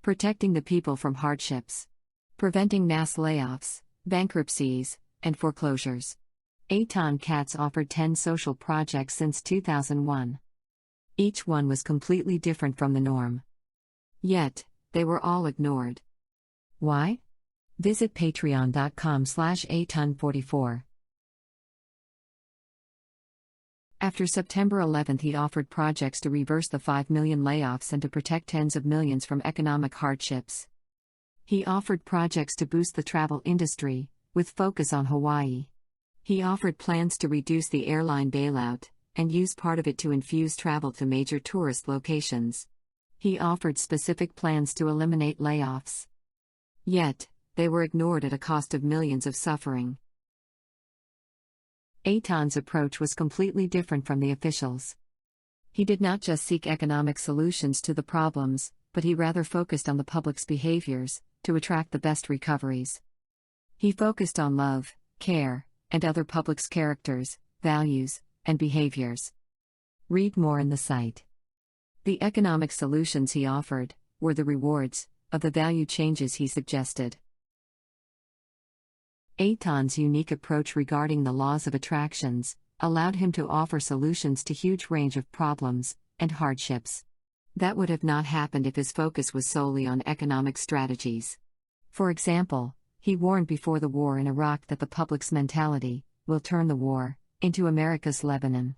protecting the people from hardships, preventing mass layoffs, bankruptcies, and foreclosures. Eitan Katz offered 10 social projects since 2001. Each one was completely different from the norm. Yet, they were all ignored. Why? Visit patreon.com/eitan44. After September 11, he offered projects to reverse the 5 million layoffs and to protect tens of millions from economic hardships. He offered projects to boost the travel industry, with focus on Hawaii. He offered plans to reduce the airline bailout, and use part of it to infuse travel to major tourist locations. He offered specific plans to eliminate layoffs. Yet, they were ignored at a cost of millions of suffering. Eitan's approach was completely different from the officials. He did not just seek economic solutions to the problems, but he rather focused on the public's behaviors, to attract the best recoveries. He focused on love, care, and other public's characters, values, and behaviors. Read more in the site. The economic solutions he offered were the rewards of the value changes he suggested. Eitan's unique approach regarding the laws of attractions allowed him to offer solutions to huge range of problems and hardships. That would have not happened if his focus was solely on economic strategies. For example, he warned before the war in Iraq that the public's mentality will turn the war into America's Lebanon.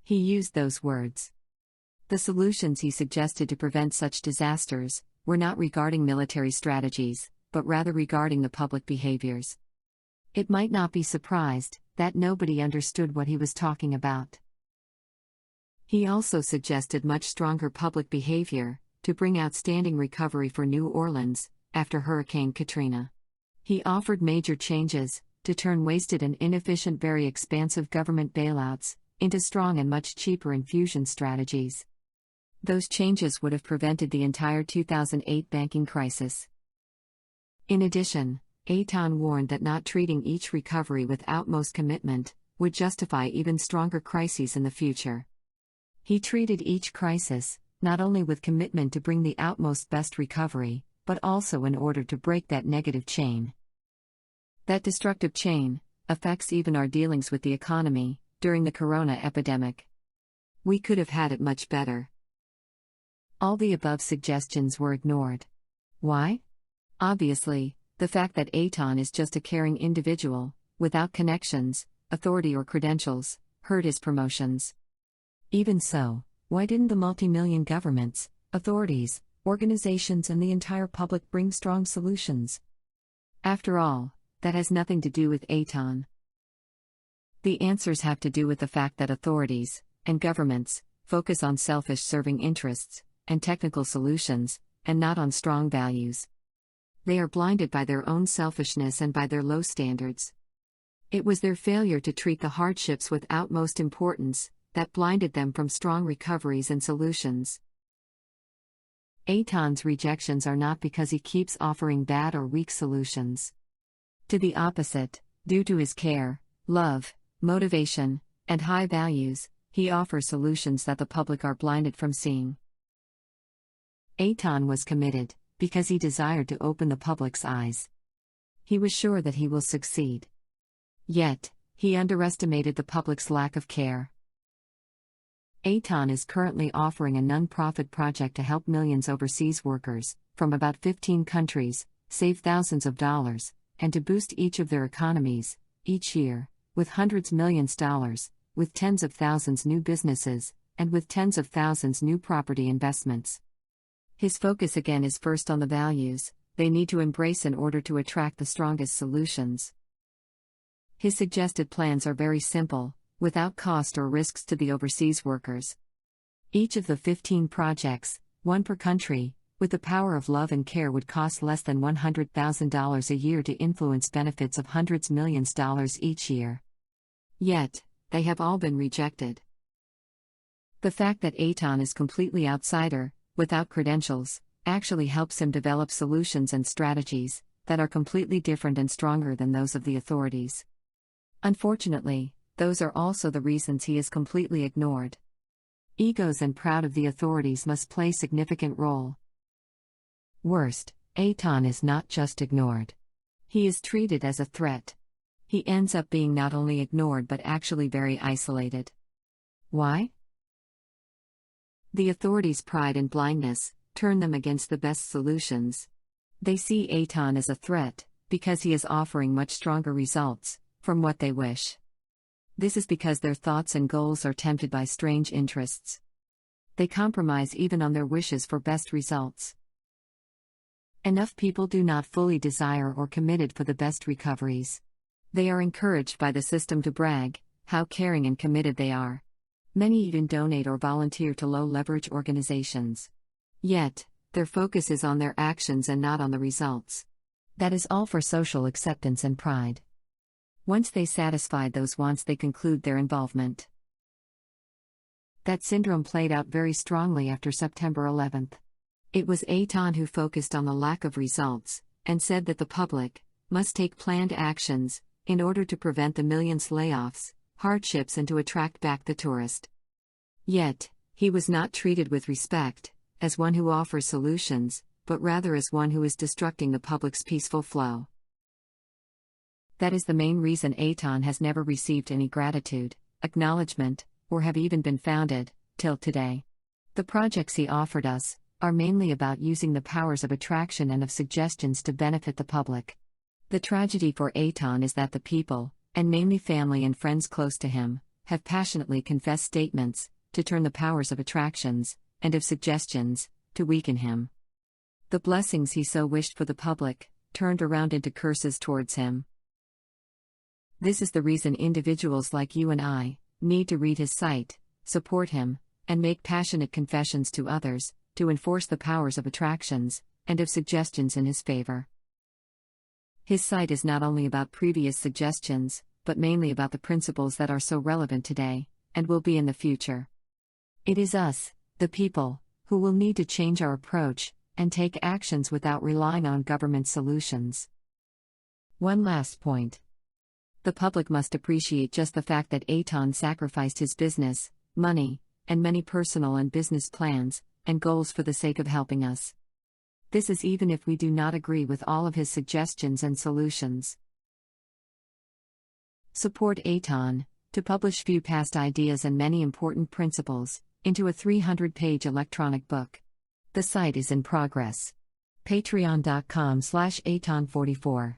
He used those words. The solutions he suggested to prevent such disasters were not regarding military strategies, but rather regarding the public behaviors. It might not be surprised that nobody understood what he was talking about. He also suggested much stronger public behavior to bring outstanding recovery for New Orleans after Hurricane Katrina. He offered major changes to turn wasted and inefficient, very expansive government bailouts into strong and much cheaper infusion strategies. Those changes would have prevented the entire 2008 banking crisis. In addition, Eitan warned that not treating each recovery with utmost commitment would justify even stronger crises in the future. He treated each crisis not only with commitment to bring the utmost best recovery, but also in order to break that negative chain. That destructive chain affects even our dealings with the economy during the corona epidemic. We could have had it much better. All the above suggestions were ignored. Why? Obviously, the fact that Eitan is just a caring individual, without connections, authority or credentials, hurt his promotions. Even so, why didn't the multi-million governments, authorities, organizations and the entire public bring strong solutions? After all, that has nothing to do with Eitan. The answers have to do with the fact that authorities and governments focus on selfish-serving interests and technical solutions, and not on strong values. They are blinded by their own selfishness and by their low standards. It was their failure to treat the hardships with utmost importance that blinded them from strong recoveries and solutions. Eitan's rejections are not because he keeps offering bad or weak solutions. To the opposite, due to his care, love, motivation, and high values, he offers solutions that the public are blinded from seeing. Eitan was committed because he desired to open the public's eyes. He was sure that he will succeed. Yet, he underestimated the public's lack of care. Eitan is currently offering a non-profit project to help millions overseas workers, from about 15 countries, save thousands of dollars, and to boost each of their economies, each year, with hundreds millions dollars, with tens of thousands new businesses, and with tens of thousands new property investments. His focus again is first on the values they need to embrace in order to attract the strongest solutions. His suggested plans are very simple, without cost or risks to the overseas workers. Each of the 15 projects, one per country, with the power of love and care would cost less than $100,000 a year to influence benefits of hundreds millions dollars each year. Yet, they have all been rejected. The fact that Eitan is completely outsider, without credentials, actually helps him develop solutions and strategies that are completely different and stronger than those of the authorities. Unfortunately, those are also the reasons he is completely ignored. Egos and proud of the authorities must play significant role. Worst, Aton is not just ignored. He is treated as a threat. He ends up being not only ignored but actually very isolated. Why? The authorities' pride and blindness turn them against the best solutions. They see Aton as a threat because he is offering much stronger results from what they wish. This is because their thoughts and goals are tempted by strange interests. They compromise even on their wishes for best results. Enough people do not fully desire or committed for the best recoveries. They are encouraged by the system to brag how caring and committed they are. Many even donate or volunteer to low-leverage organizations. Yet, their focus is on their actions and not on the results. That is all for social acceptance and pride. Once they satisfied those wants, they conclude their involvement. That syndrome played out very strongly after September 11th. It was Aton who focused on the lack of results, and said that the public must take planned actions in order to prevent the millions layoffs, hardships, and to attract back the tourist. Yet, he was not treated with respect, as one who offers solutions, but rather as one who is destructing the public's peaceful flow. That is the main reason Aton has never received any gratitude, acknowledgement, or have even been founded, till today. The projects he offered us are mainly about using the powers of attraction and of suggestions to benefit the public. The tragedy for Aton is that the people, and mainly family and friends close to him, have passionately confessed statements to turn the powers of attractions and of suggestions to weaken him. The blessings he so wished for the public turned around into curses towards him. This is the reason individuals like you and I need to read his site, support him, and make passionate confessions to others to enforce the powers of attractions and of suggestions in his favor. His site is not only about previous suggestions, but mainly about the principles that are so relevant today, and will be in the future. It is us, the people, who will need to change our approach and take actions without relying on government solutions. One last point. The public must appreciate just the fact that Aton sacrificed his business, money, and many personal and business plans and goals for the sake of helping us. This is even if we do not agree with all of his suggestions and solutions. Support Aton to publish few past ideas and many important principles into a 300-page electronic book. The site is in progress. Patreon.com/Aton44